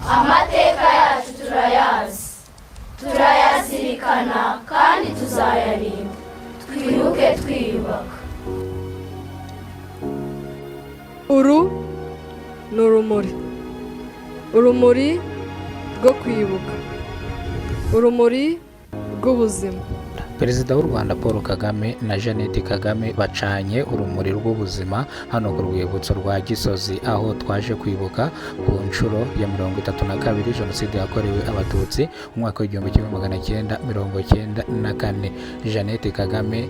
amateka yacu turayazi, turayazirikana kandi tuzayarinda. Twibuke twiyubaka. Uru ni urumuri rwo kwibuka, urumuri rw'ubuzima. Perezida w'u Rwanda Paul Kagame na Jeannette Kagame bacanye urumuri rw'ubuzima hano ku rwibutso rwa Gisozi, aho twaje kwibuka ku nshuro ya 32 Jenoside yakorewe Abatutsi mu mwaka w'1994. Jeannette Kagame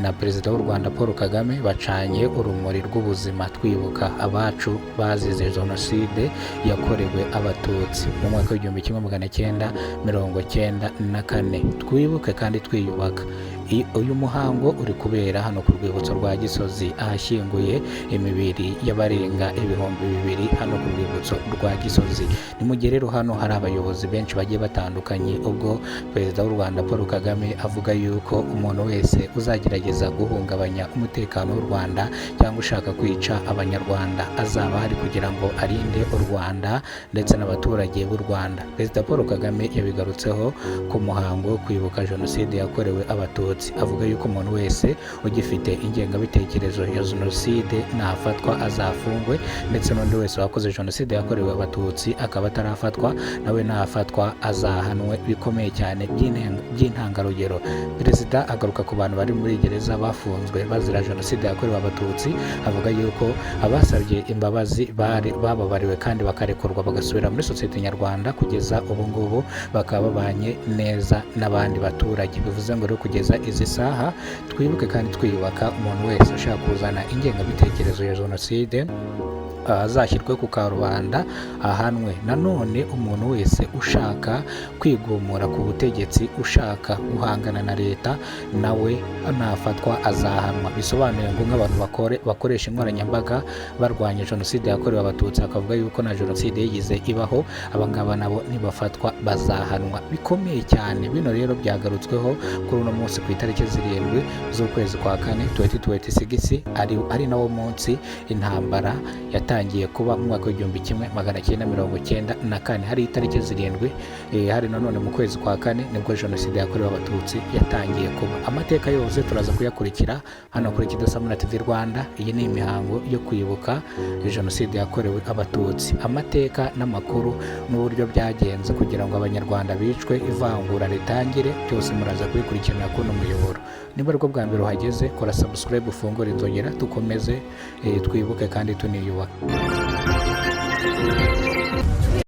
na Perezida w'u Rwanda Paul Kagame bacanye urumuri rw'ubuzima twibuka abacu bazize Jenoside yakorewe Abatutsi mu mwaka w'1994. Twibuke kandi twiyubaka. Uyu muhango uri kubera hano ku rwibutso rwa Gisozi, ahashyinguye imibiri y'abarenga 2,000 hano ku rwibutso rwa Gisozi. Ni mu gihe rero hano hari abayobozi benshi bagiye batandukanye, ubwo Perezida w'u Rwanda Paul Kagame avuga yuko umuntu wese uzagerageza guhungabanya umutekano w'u Rwanda cyangwa ushaka kwica abanyarwanda azaba hari kugira ngo arinde u Rwanda ndetse n'abaturage b'u Rwanda. Perezida Paul Kagame yabigarutseho ku muhango wo kwibuka Jenoside yakorewe Abatutsi, avuga yuko umuntu wese ugifite ingengabitekerezo ya Jenoside nafatwa azafungwe, ndetse n'undi wese wakoze Jenoside yakorewe Abatutsi akaba atarafatwa nawe nafatwa azahanwe bikomeye cyane by'intangarugero. Perezida agaruka ku bantu bari muri gereza bafunzwe bazira Jenoside yakorewe Abatutsi, avuga yuko abasabye imbabazi bababariwe kandi bakarekurwa bagasubira muri sosiyete nyarwanda. Kugeza ubu ngubu bakaba babanye neza n'abandi baturage. Bivuze ngo rero kugeza izi saha twibuke kandi twiyubaka. Umuntu wese ushaka kuzana ingengabitekerezo ya Jenoside azashyirwe ku karubanda ahanwe. Nanone umuntu wese ushaka kwigumura ku butegetsi, ushaka guhangana na leta, nawe nafatwa azahanwa. Bisobanuye ngo nk'abantu bakoresha inkoranyambaga barwanya Jenoside yakorewe Abatutsi akavuga yuko na Jenoside yigize ibaho, abangaba nabo nibafatwa bazahanwa bikomeye cyane. Bino rero byagarutsweho kuri uno munsi ku itariki 7 z'ukwezi kwa 4 2026, ari nawo munsi intambara yatangiye kuba mu mwaka w'1994. Hari itariki 7 hari nanone mu kwezi kwa 4 nibwo Jenoside yakorewe Abatutsi yatangiye kuba. Amateka yose turaza kuyakurikira hano kuri Kidasamuna TV Rwanda. Iyi ni imihango yo kwibuka Jenoside yakorewe Abatutsi, amateka n'amakuru n'uburyo byagenze kugira ngo abanyarwanda bicwe, ivangura ritangire, byose muraza kubikurikirana kuno muyoboro. Niba ariko bwa mbere uhageze, kora subscribe, ufungure inzogera, tukomeze twibuke kandi tuniyubaka.